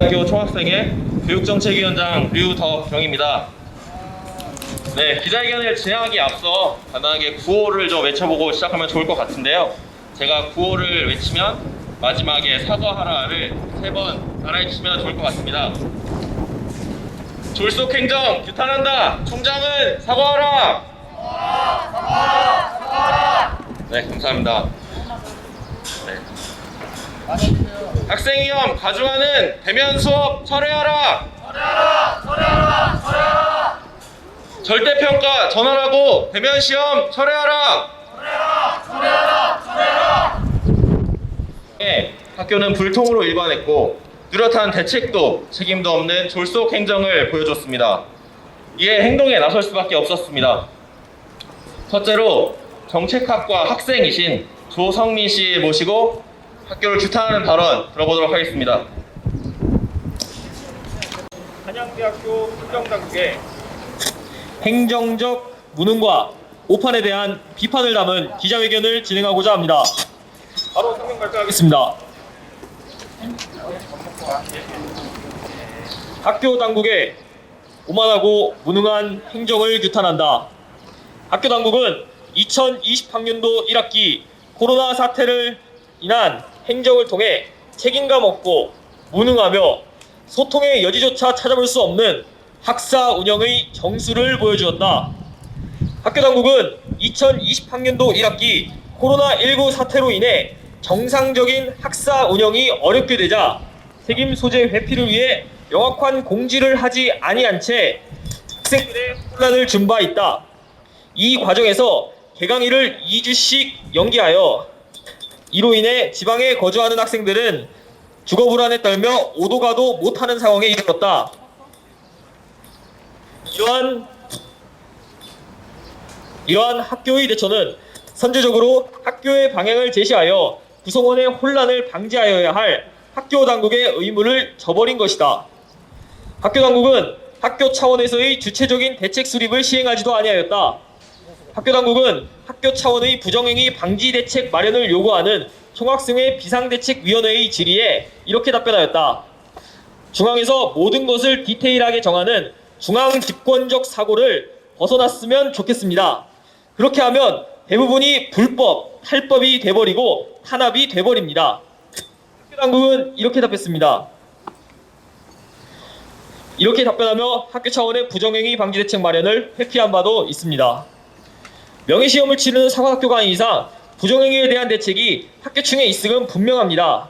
학교 총학생회 교육정책위원장 류덕경입니다. 네, 기자회견을 진행하기 앞서 간단하게 구호를 좀 외쳐보고 시작하면 좋을 것 같은데요. 제가 구호를 외치면 마지막에 사과하라를 3번 따라해주시면 좋을 것 같습니다. 졸속 행정 규탄한다. 총장은 사과하라. 사과하라. 네, 감사합니다. 네. 학생위험 가중하는 대면 수업 철회하라. 절대평가 전환하고 대면 시험 철회하라. 네, 학교는 불통으로 일관했고 뚜렷한 대책도 책임도 없는 졸속 행정을 보여줬습니다. 이에 행동에 나설 수밖에 없었습니다. 첫째로 정책학과 학생이신 조성민 씨 모시고 학교를 규탄하는 발언 들어보도록 하겠습니다. 한양대학교 행정당국의 행정적 무능과 오판에 대한 비판을 담은 기자회견을 진행하고자 합니다. 바로 성명 발표하겠습니다. 학교 당국의 오만하고 무능한 행정을 규탄한다. 학교 당국은 2020학년도 1학기 코로나 사태를 인한 행정을 통해 책임감 없고 무능하며 소통의 여지조차 찾아볼 수 없는 학사 운영의 정수를 보여주었다. 학교 당국은 2020학년도 1학기 코로나19 사태로 인해 정상적인 학사 운영이 어렵게 되자 책임 소재 회피를 위해 명확한 공지를 하지 아니한 채 학생들의 혼란을 준 바 있다. 이 과정에서 개강일을 2주씩 연기하여 이로 인해 지방에 거주하는 학생들은 주거 불안에 떨며 오도 가도 못하는 상황에 이르렀다. 이러한 학교의 대처는 선제적으로 학교의 방향을 제시하여 구성원의 혼란을 방지하여야 할 학교 당국의 의무를 저버린 것이다. 학교 당국은 학교 차원에서의 주체적인 대책 수립을 시행하지도 아니하였다. 학교 당국은 학교 차원의 부정행위 방지 대책 마련을 요구하는 총학생회 비상대책위원회의 질의에 이렇게 답변하였다. 중앙에서 모든 것을 디테일하게 정하는 중앙 집권적 사고를 벗어났으면 좋겠습니다. 그렇게 하면 대부분이 불법, 탈법이 돼버리고 탄압이 돼버립니다. 학교 당국은 이렇게 답했습니다. 이렇게 답변하며 학교 차원의 부정행위 방지 대책 마련을 회피한 바도 있습니다. 명예시험을 치르는 사관학교가 아닌 이상 부정행위에 대한 대책이 학교층에 있음은 분명합니다.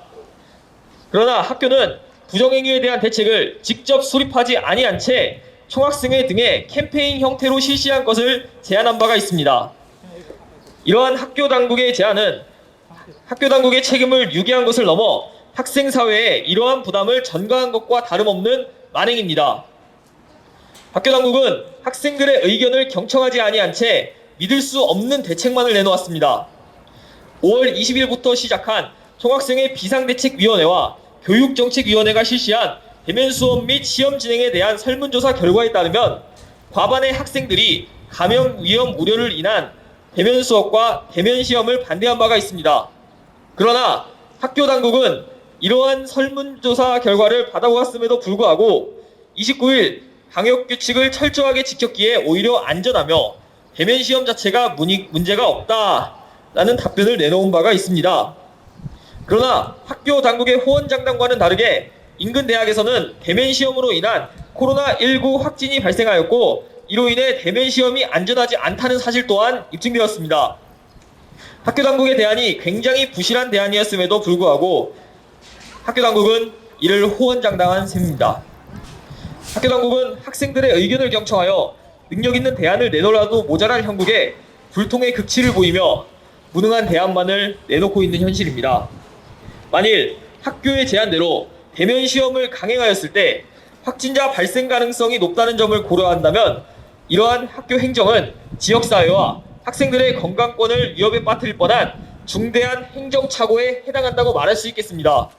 그러나 학교는 부정행위에 대한 대책을 직접 수립하지 아니한 채 총학생회 등의 캠페인 형태로 실시한 것을 제안한 바가 있습니다. 이러한 학교 당국의 제안은 학교 당국의 책임을 유기한 것을 넘어 학생 사회에 이러한 부담을 전가한 것과 다름없는 만행입니다. 학교 당국은 학생들의 의견을 경청하지 아니한 채 믿을 수 없는 대책만을 내놓았습니다. 5월 20일부터 시작한 총학생회 비상대책위원회와 교육정책위원회가 실시한 대면 수업 및 시험 진행에 대한 설문조사 결과에 따르면 과반의 학생들이 감염 위험 우려를 인한 대면 수업과 대면 시험을 반대한 바가 있습니다. 그러나 학교 당국은 이러한 설문조사 결과를 받아보았음에도 불구하고 29일 방역규칙을 철저하게 지켰기에 오히려 안전하며 대면 시험 자체가 문제가 없다라는 답변을 내놓은 바가 있습니다. 그러나 학교 당국의 호언장담과는 다르게 인근 대학에서는 대면 시험으로 인한 코로나19 확진이 발생하였고 이로 인해 대면 시험이 안전하지 않다는 사실 또한 입증되었습니다. 학교 당국의 대안이 굉장히 부실한 대안이었음에도 불구하고 학교 당국은 이를 호언장담한 셈입니다. 학교 당국은 학생들의 의견을 경청하여 능력 있는 대안을 내놓으라도 모자랄 형국에 불통의 극치를 보이며 무능한 대안만을 내놓고 있는 현실입니다. 만일 학교의 제안대로 대면 시험을 강행하였을 때 확진자 발생 가능성이 높다는 점을 고려한다면 이러한 학교 행정은 지역사회와 학생들의 건강권을 위협에 빠뜨릴 뻔한 중대한 행정착오에 해당한다고 말할 수 있겠습니다.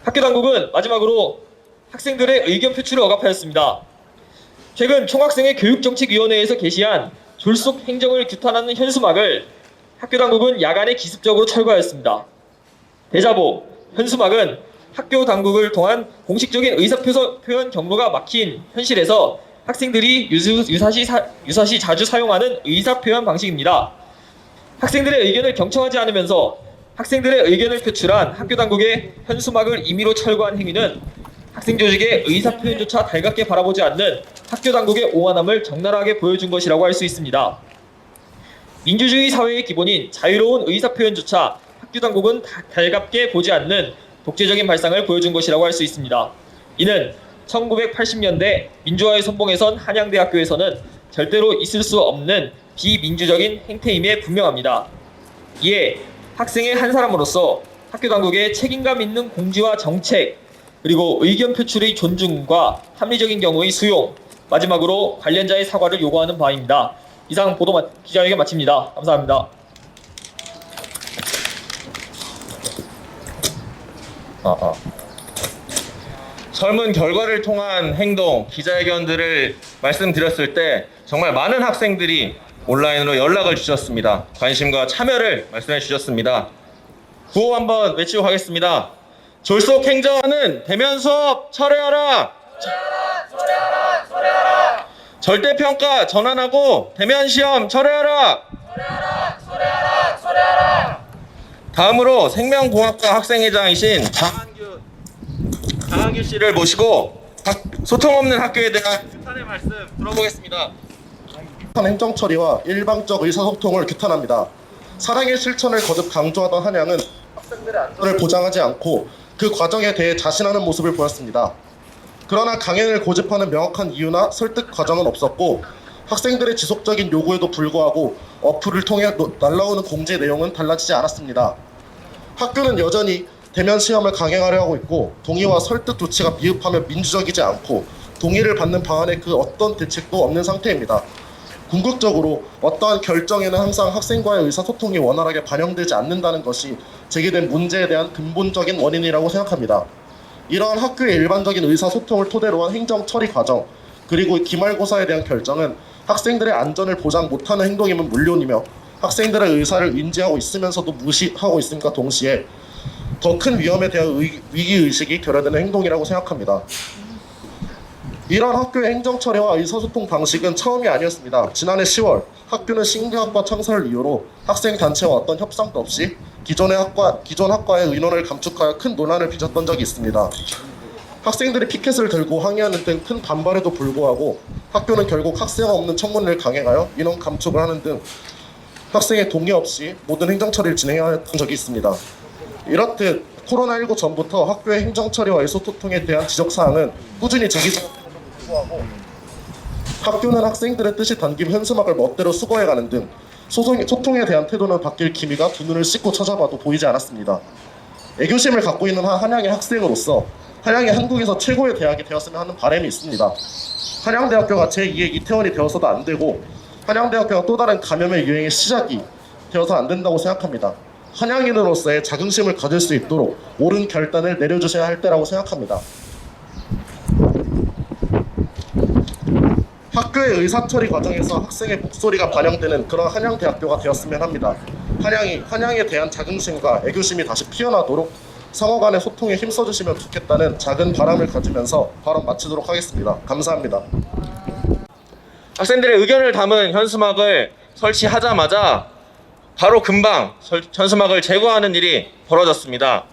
학교 당국은 마지막으로 학생들의 의견 표출을 억압하였습니다. 최근 총학생회 교육정책위원회에서 게시한 졸속 행정을 규탄하는 현수막을 학교 당국은 야간에 기습적으로 철거하였습니다. 대자보, 현수막은 학교 당국을 통한 공식적인 의사표현 경로가 막힌 현실에서 학생들이 유사시 자주 사용하는 의사표현 방식입니다. 학생들의 의견을 경청하지 않으면서 학생들의 의견을 표출한 학교 당국의 현수막을 임의로 철거한 행위는 학생 조직의 의사표현조차 달갑게 바라보지 않는 학교 당국의 오만함을 적나라하게 보여준 것이라고 할 수 있습니다. 민주주의 사회의 기본인 자유로운 의사표현조차 학교 당국은 달갑게 보지 않는 독재적인 발상을 보여준 것이라고 할 수 있습니다. 이는 1980년대 민주화의 선봉에 선 한양대학교에서는 절대로 있을 수 없는 비민주적인 행태임에 분명합니다. 이에 학생의 한 사람으로서 학교 당국의 책임감 있는 공지와 정책, 그리고 의견 표출의 존중과 합리적인 경우의 수용, 마지막으로 관련자의 사과를 요구하는 바입니다. 이상 기자회견 마칩니다. 감사합니다. 설문 결과를 통한 행동, 기자회견들을 말씀드렸을 때 정말 많은 학생들이 온라인으로 연락을 주셨습니다. 관심과 참여를 말씀해 주셨습니다. 구호 한번 외치고 가겠습니다. 졸속 행정하는 대면 수업 철회하라! 철회하라! 절대평가 전환하고 대면 시험 철회하라! 다음으로 생명공학과 학생회장이신 장한규 씨를 모시고 소통 없는 학교에 대한 규탄의 말씀 들어보겠습니다. 행정 처리와 일방적 의사소통을 규탄합니다. 사랑의 실천을 거듭 강조하던 한양은 학생들의 안전을 보장하지 않고 그 과정에 대해 자신하는 모습을 보였습니다. 그러나 강행을 고집하는 명확한 이유나 설득 과정은 없었고 학생들의 지속적인 요구에도 불구하고 어플을 통해 날라오는 공지 내용은 달라지지 않았습니다. 학교는 여전히 대면 시험을 강행하려 하고 있고 동의와 설득 조치가 미흡하며 민주적이지 않고 동의를 받는 방안에 그 어떤 대책도 없는 상태입니다. 궁극적으로 어떠한 결정에는 항상 학생과의 의사소통이 원활하게 반영되지 않는다는 것이 제기된 문제에 대한 근본적인 원인이라고 생각합니다. 이러한 학교의 일반적인 의사소통을 토대로 한 행정 처리 과정, 그리고 기말고사에 대한 결정은 학생들의 안전을 보장 못하는 행동임은 물론이며 학생들의 의사를 인지하고 있으면서도 무시하고 있음과 동시에 더 큰 위험에 대한 위기의식이 결여되는 행동이라고 생각합니다. 이러한 학교의 행정처리와 의사소통 방식은 처음이 아니었습니다. 지난해 10월 학교는 신규학과 창설을 이유로 학생단체와 어떤 협상도 없이 기존 학과의 의논을 감축하여 큰 논란을 빚었던 적이 있습니다. 학생들이 피켓을 들고 항의하는 등 큰 반발에도 불구하고 학교는 결국 학생 없는 청문회를 강행하여 인원 감축을 하는 등 학생의 동의 없이 모든 행정처리를 진행했던 적이 있습니다. 이렇듯 코로나19 전부터 학교의 행정처리와 의사소통에 대한 지적사항은 꾸준히 제기되었음에도 불구하고 학교는 학생들의 뜻이 담긴 현수막을 멋대로 수거해가는 등 소통에 대한 태도는 바뀔 기미가 두 눈을 씻고 찾아봐도 보이지 않았습니다. 애교심을 갖고 있는 한양의 학생으로서 한양이 한국에서 최고의 대학이 되었으면 하는 바람이 있습니다. 한양대학교가 제2의 이태원이 되어서도 안 되고 한양대학교가 또 다른 감염의 유행의 시작이 되어서 안 된다고 생각합니다. 한양인으로서의 자긍심을 가질 수 있도록 옳은 결단을 내려주셔야 할 때라고 생각합니다. 학교의 의사처리 과정에서 학생의 목소리가 반영되는 그런 한양대학교가 되었으면 합니다. 한양에 대한 자긍심과 애교심이 다시 피어나도록 상호 간의 소통에 힘써주시면 좋겠다는 작은 바람을 가지면서 발언 마치도록 하겠습니다. 감사합니다. 학생들의 의견을 담은 현수막을 설치하자마자 바로 금방 현수막을 제거하는 일이 벌어졌습니다.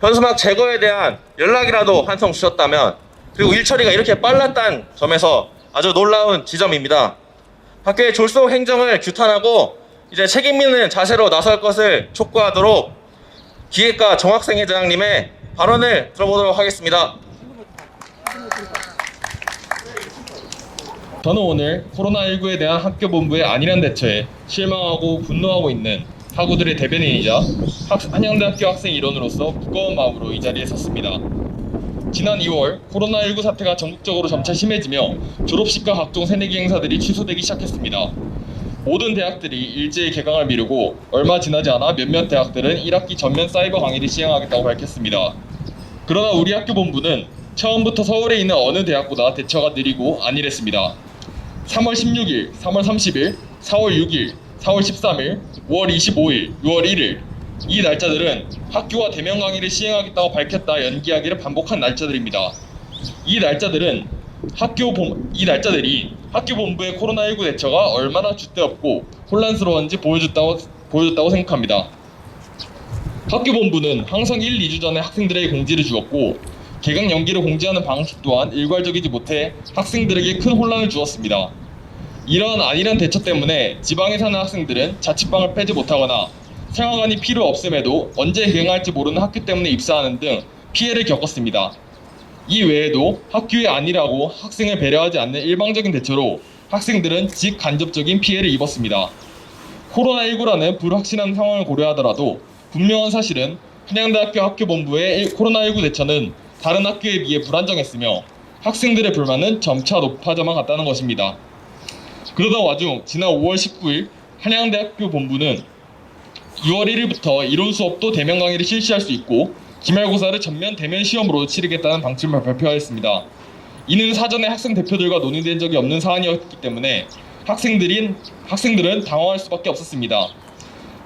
현수막 제거에 대한 연락이라도 한 통 주셨다면, 그리고 일처리가 이렇게 빨랐다는 점에서 아주 놀라운 지점입니다. 학교의 졸속 행정을 규탄하고 이제 책임 있는 자세로 나설 것을 촉구하도록 기획과 정학생 회장님의 발언을 들어보도록 하겠습니다. 저는 오늘 코로나19에 대한 학교 본부의 안일한 대처에 실망하고 분노하고 있는 학우들의 대변인이자 한양대학교 학생 일원으로서 무거운 마음으로 이 자리에 섰습니다. 지난 2월 코로나19 사태가 전국적으로 점차 심해지며 졸업식과 각종 새내기 행사들이 취소되기 시작했습니다. 모든 대학들이 일제히 개강을 미루고 얼마 지나지 않아 몇몇 대학들은 1학기 전면 사이버 강의를 시행하겠다고 밝혔습니다. 그러나 우리 학교 본부는 처음부터 서울에 있는 어느 대학보다 대처가 느리고 안일했습니다. 3월 16일, 3월 30일, 4월 6일, 4월 13일, 5월 25일, 6월 1일 이 날짜들은 학교가 대면 강의를 시행하겠다고 밝혔다 연기하기를 반복한 날짜들입니다. 이 날짜들이 학교 본부의 코로나19 대처가 얼마나 줏대없고 혼란스러운지 보여줬다고 생각합니다. 학교 본부는 항상 1, 2주 전에 학생들에게 공지를 주었고 개강 연기를 공지하는 방식 또한 일괄적이지 못해 학생들에게 큰 혼란을 주었습니다. 이러한 안일한 대처 때문에 지방에 사는 학생들은 자취방을 빼지 못하거나 생활관이 필요 없음에도 언제 개강할지 모르는 학교 때문에 입사하는 등 피해를 겪었습니다. 이 외에도 학교의 안일하고 학생을 배려하지 않는 일방적인 대처로 학생들은 직간접적인 피해를 입었습니다. 코로나19라는 불확실한 상황을 고려하더라도 분명한 사실은 한양대학교 학교본부의 코로나19 대처는 다른 학교에 비해 불안정했으며 학생들의 불만은 점차 높아져만 갔다는 것입니다. 그러던 와중 지난 5월 19일 한양대학교 본부는 6월 1일부터 이론 수업도 대면 강의를 실시할 수 있고 기말고사를 전면 대면 시험으로 치르겠다는 방침을 발표하였습니다. 이는 사전에 학생 대표들과 논의된 적이 없는 사안이었기 때문에 학생들은 당황할 수밖에 없었습니다.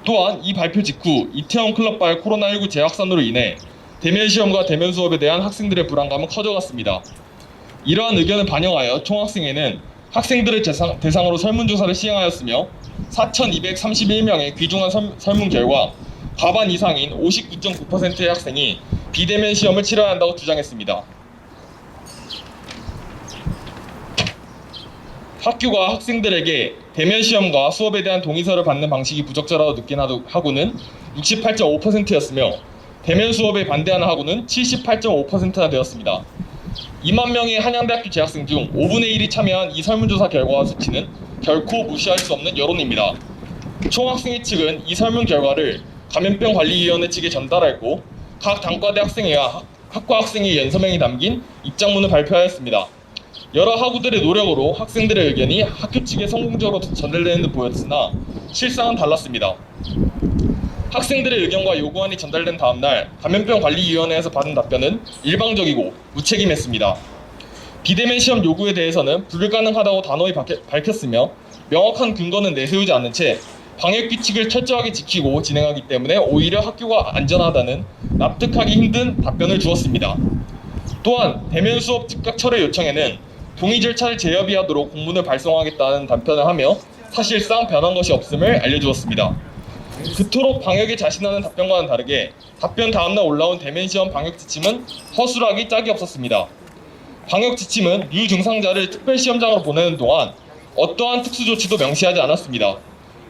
또한 이 발표 직후 이태원 클럽발 코로나19 재확산으로 인해 대면 시험과 대면 수업에 대한 학생들의 불안감은 커져갔습니다. 이러한 의견을 반영하여 총학생회는 학생들을 대상으로 설문조사를 시행하였으며 4,231명의 귀중한 설문 결과 과반 이상인 59.9%의 학생이 비대면 시험을 치러야 한다고 주장했습니다. 학교가 학생들에게 대면 시험과 수업에 대한 동의서를 받는 방식이 부적절하다고 느낀 학우는 68.5%였으며 대면 수업에 반대하는 학우는 78.5%나 되었습니다. 2만 명의 한양대학교 재학생 중 5분의 1이 참여한 이 설문조사 결과 수치는 결코 무시할 수 없는 여론입니다. 총학생회 측은 이 설문 결과를 감염병관리위원회 측에 전달했고 각 단과대 학생회와 학과 학생회 연서명이 담긴 입장문을 발표하였습니다. 여러 학우들의 노력으로 학생들의 의견이 학교 측에 성공적으로 전달되는 듯 보였으나 실상은 달랐습니다. 학생들의 의견과 요구안이 전달된 다음날 감염병관리위원회에서 받은 답변은 일방적이고 무책임했습니다. 비대면 시험 요구에 대해서는 불가능하다고 단호히 밝혔으며 명확한 근거는 내세우지 않은 채 방역규칙을 철저하게 지키고 진행하기 때문에 오히려 학교가 안전하다는 납득하기 힘든 답변을 주었습니다. 또한 대면 수업 즉각 철회 요청에는 동의 절차를 재협의하도록 공문을 발송하겠다는 답변을 하며 사실상 변한 것이 없음을 알려주었습니다. 그토록 방역에 자신하는 답변과는 다르게 답변 다음날 올라온 대면 시험 방역 지침은 허술하기 짝이 없었습니다. 방역 지침은 유증상자를 특별 시험장으로 보내는 동안 어떠한 특수 조치도 명시하지 않았습니다.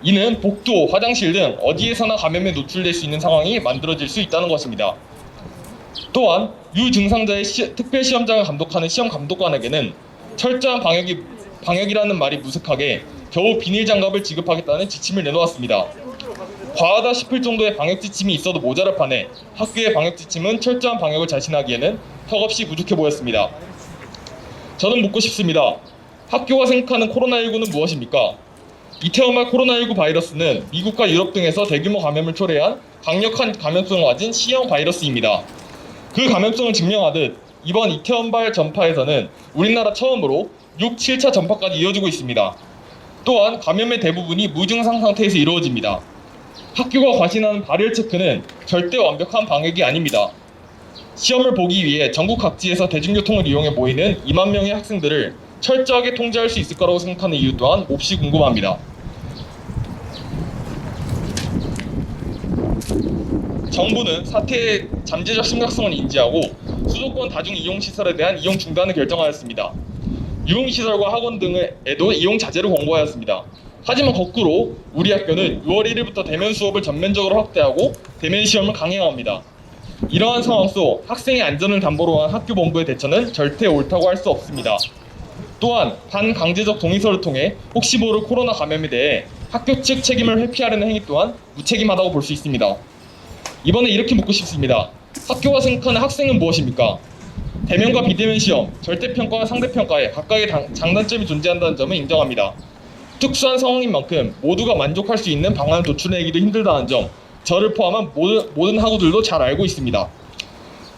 이는 복도, 화장실 등 어디에서나 감염에 노출될 수 있는 상황이 만들어질 수 있다는 것입니다. 또한 유증상자의 특별 시험장을 감독하는 시험 감독관에게는 철저한 방역이라는 말이 무색하게 겨우 비닐 장갑을 지급하겠다는 지침을 내놓았습니다. 과하다 싶을 정도의 방역 지침이 있어도 모자랄 판에 학교의 방역 지침은 철저한 방역을 자신하기에는 턱없이 부족해 보였습니다. 저는 묻고 싶습니다. 학교가 생각하는 코로나19는 무엇입니까? 이태원발 코로나19 바이러스는 미국과 유럽 등에서 대규모 감염을 초래한 강력한 감염성을 가진 C형 바이러스입니다. 그 감염성을 증명하듯 이번 이태원발 전파에서는 우리나라 처음으로 6, 7차 전파까지 이어지고 있습니다. 또한 감염의 대부분이 무증상 상태에서 이루어집니다. 학교가 과신하는 발열 체크는 절대 완벽한 방역이 아닙니다. 시험을 보기 위해 전국 각지에서 대중교통을 이용해 모이는 2만 명의 학생들을 철저하게 통제할 수 있을 거라고 생각하는 이유 또한 몹시 궁금합니다. 정부는 사태의 잠재적 심각성을 인지하고 수도권 다중이용시설에 대한 이용 중단을 결정하였습니다. 유흥시설과 학원 등에도 이용 자제를 권고하였습니다. 하지만 거꾸로 우리 학교는 6월 1일부터 대면 수업을 전면적으로 확대하고 대면 시험을 강행합니다. 이러한 상황 속 학생의 안전을 담보로 한 학교 본부의 대처는 절대 옳다고 할 수 없습니다. 또한 반강제적 동의서를 통해 혹시 모를 코로나 감염에 대해 학교 측 책임을 회피하려는 행위 또한 무책임하다고 볼 수 있습니다. 이번에 이렇게 묻고 싶습니다. 학교가 생각하는 학생은 무엇입니까? 대면과 비대면 시험, 절대평가와 상대평가에 각각의 장단점이 존재한다는 점을 인정합니다. 특수한 상황인 만큼 모두가 만족할 수 있는 방안을 도출해내기도 힘들다는 점, 저를 포함한 모든 학우들도 잘 알고 있습니다.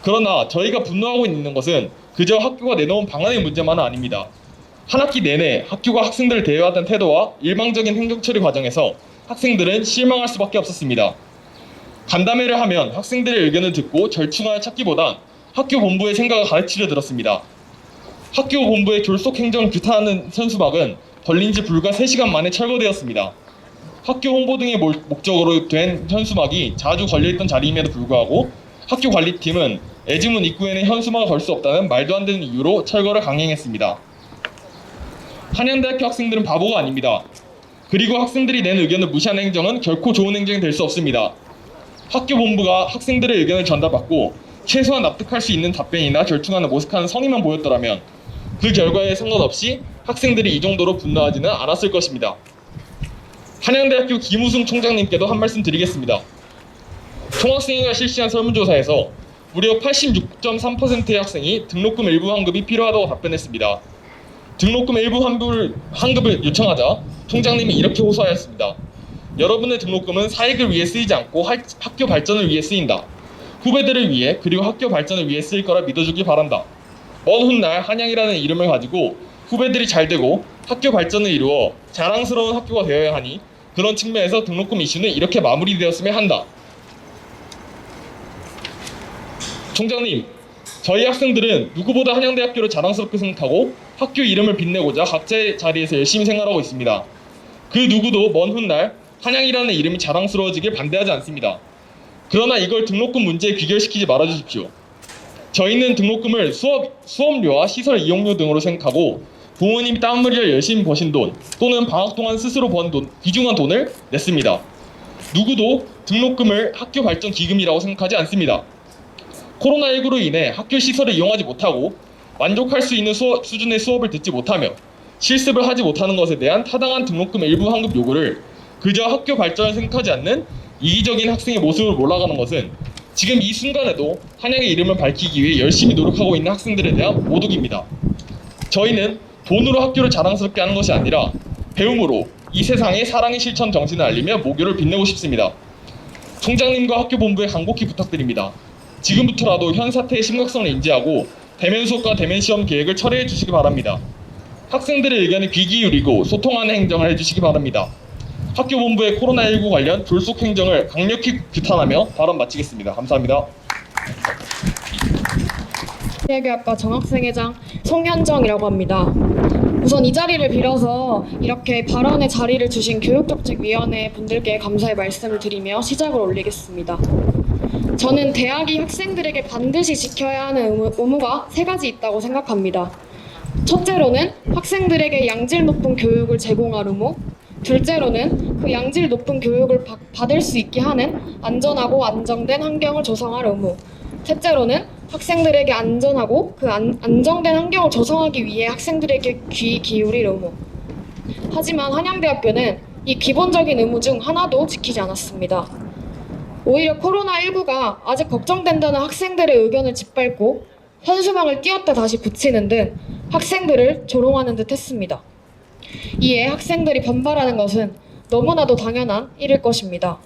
그러나 저희가 분노하고 있는 것은 그저 학교가 내놓은 방안의 문제만은 아닙니다. 한 학기 내내 학교가 학생들을 대우하던 태도와 일방적인 행정처리 과정에서 학생들은 실망할 수밖에 없었습니다. 간담회를 하면 학생들의 의견을 듣고 절충안을 찾기보단 학교 본부의 생각을 가르치려 들었습니다. 학교 본부의 졸속 행정 규탄하는 현수막은 걸린 지 불과 3시간 만에 철거되었습니다. 학교 홍보 등의 목적으로 된 현수막이 자주 걸려있던 자리임에도 불구하고 학교 관리팀은 애지문 입구에는 현수막을 걸 수 없다는 말도 안 되는 이유로 철거를 강행했습니다. 한양대학교 학생들은 바보가 아닙니다. 그리고 학생들이 낸 의견을 무시하는 행정은 결코 좋은 행정이 될 수 없습니다. 학교 본부가 학생들의 의견을 전달받고 최소한 납득할 수 있는 답변이나 절충안을 모색하는 성의만 보였더라면 그 결과에 상관없이 학생들이 이 정도로 분노하지는 않았을 것입니다. 한양대학교 김우승 총장님께도 한 말씀 드리겠습니다. 총학생회가 실시한 설문조사에서 무려 86.3%의 학생이 등록금 일부 환급이 필요하다고 답변했습니다. 등록금 일부 환급을 요청하자 총장님이 이렇게 호소하였습니다. 여러분의 등록금은 사익을 위해 쓰이지 않고 학교 발전을 위해 쓰인다. 후배들을 위해 그리고 학교 발전을 위해 쓰일 거라 믿어주기 바란다. 먼 훗날 한양이라는 이름을 가지고 후배들이 잘 되고 학교 발전을 이루어 자랑스러운 학교가 되어야 하니 그런 측면에서 등록금 이슈는 이렇게 마무리되었으면 한다. 총장님, 저희 학생들은 누구보다 한양대학교를 자랑스럽게 생각하고 학교 이름을 빛내고자 각자의 자리에서 열심히 생활하고 있습니다. 그 누구도 먼 훗날 한양이라는 이름이 자랑스러워지길 반대하지 않습니다. 그러나 이걸 등록금 문제에 귀결시키지 말아주십시오. 저희는 등록금을 수업료와 시설 이용료 등으로 생각하고 부모님이 땀 흘려 열심히 버신 돈 또는 방학 동안 스스로 번 돈, 귀중한 돈을 냈습니다. 누구도 등록금을 학교 발전 기금이라고 생각하지 않습니다. 코로나19로 인해 학교 시설을 이용하지 못하고 만족할 수 있는 수준의 수업을 듣지 못하며 실습을 하지 못하는 것에 대한 타당한 등록금 일부 환급 요구를 그저 학교 발전을 생각하지 않는 이기적인 학생의 모습을 몰아가는 것은 지금 이 순간에도 한양의 이름을 밝히기 위해 열심히 노력하고 있는 학생들에 대한 모독입니다. 저희는 돈으로 학교를 자랑스럽게 하는 것이 아니라 배움으로 이 세상에 사랑의 실천 정신을 알리며 모교를 빛내고 싶습니다. 총장님과 학교 본부에 간곡히 부탁드립니다. 지금부터라도 현 사태의 심각성을 인지하고 대면 수업과 대면 시험 계획을 철회해 주시기 바랍니다. 학생들의 의견에 귀 기울이고 소통하는 행정을 해주시기 바랍니다. 학교 본부의 코로나19 관련 졸속 행정을 강력히 규탄하며 발언 마치겠습니다. 감사합니다. 대학교학과 정학생회장 송현정이라고 합니다. 우선 이 자리를 빌어서 이렇게 발언의 자리를 주신 교육정책위원회 분들께 감사의 말씀을 드리며 시작을 올리겠습니다. 저는 대학이 학생들에게 반드시 지켜야 하는 의무가 3가지 있다고 생각합니다. 첫째로는 학생들에게 양질 높은 교육을 제공할 의무, 둘째로는 그 양질 높은 교육을 받을 수 있게 하는 안전하고 안정된 환경을 조성할 의무, 셋째로는 학생들에게 안전하고 그 안정된 환경을 조성하기 위해 학생들에게 귀 기울일 의무. 하지만 한양대학교는 이 기본적인 의무 중 하나도 지키지 않았습니다. 오히려 코로나19가 아직 걱정된다는 학생들의 의견을 짓밟고 현수막을 띄웠다 다시 붙이는 등 학생들을 조롱하는 듯 했습니다. 이에 학생들이 반발하는 것은 너무나도 당연한 일일 것입니다.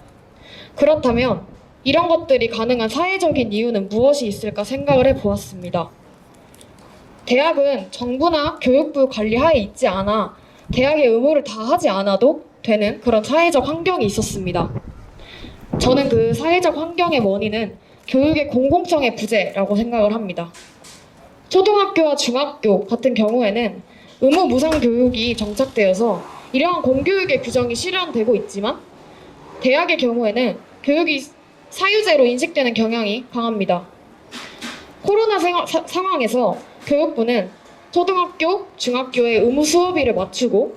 그렇다면 이런 것들이 가능한 사회적인 이유는 무엇이 있을까 생각을 해보았습니다. 대학은 정부나 교육부 관리하에 있지 않아 대학의 의무를 다하지 않아도 되는 그런 사회적 환경이 있었습니다. 저는 그 사회적 환경의 원인은 교육의 공공성의 부재라고 생각을 합니다. 초등학교와 중학교 같은 경우에는 의무 무상 교육이 정착되어서 이러한 공교육의 규정이 실현되고 있지만 대학의 경우에는 교육이 사유제로 인식되는 경향이 강합니다. 코로나 상황에서 교육부는 초등학교, 중학교의 의무 수업일을 맞추고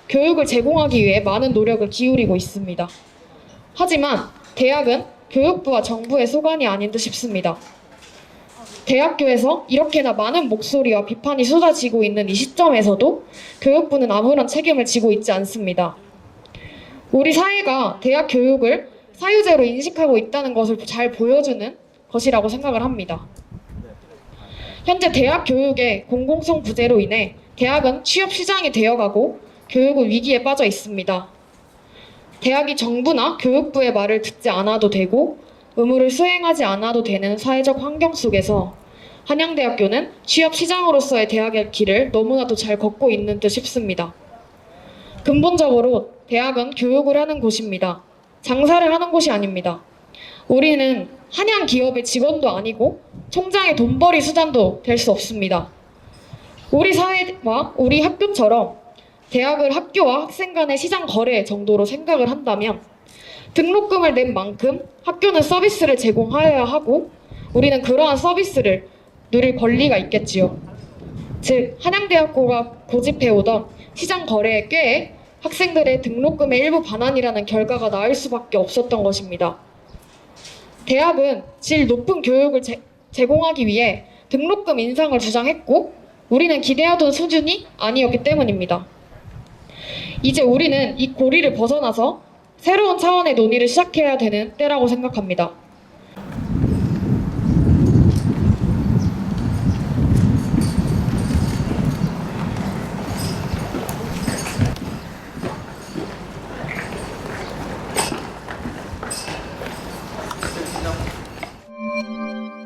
교육을 제공하기 위해 많은 노력을 기울이고 있습니다. 하지만 대학은 교육부와 정부의 소관이 아닌 듯 싶습니다. 대학교에서 이렇게나 많은 목소리와 비판이 쏟아지고 있는 이 시점에서도 교육부는 아무런 책임을 지고 있지 않습니다. 우리 사회가 대학 교육을 사유제로 인식하고 있다는 것을 잘 보여주는 것이라고 생각을 합니다. 현재 대학 교육의 공공성 부재로 인해 대학은 취업 시장이 되어가고 교육은 위기에 빠져 있습니다. 대학이 정부나 교육부의 말을 듣지 않아도 되고 의무를 수행하지 않아도 되는 사회적 환경 속에서 한양대학교는 취업 시장으로서의 대학의 길을 너무나도 잘 걷고 있는 듯 싶습니다. 근본적으로 대학은 교육을 하는 곳입니다. 장사를 하는 곳이 아닙니다. 우리는 한양 기업의 직원도 아니고 총장의 돈벌이 수단도 될 수 없습니다. 우리 사회와 우리 학교처럼 대학을 학교와 학생 간의 시장 거래 정도로 생각을 한다면 등록금을 낸 만큼 학교는 서비스를 제공하여야 하고 우리는 그러한 서비스를 누릴 권리가 있겠지요. 즉 한양대학교가 고집해오던 시장 거래의 꾀에 학생들의 등록금의 일부 반환이라는 결과가 나올 수밖에 없었던 것입니다. 대학은 질 높은 교육을 제공하기 위해 등록금 인상을 주장했고 우리는 기대하던 수준이 아니었기 때문입니다. 이제 우리는 이 고리를 벗어나서 새로운 차원의 논의를 시작해야 되는 때라고 생각합니다.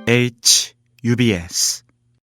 HUBS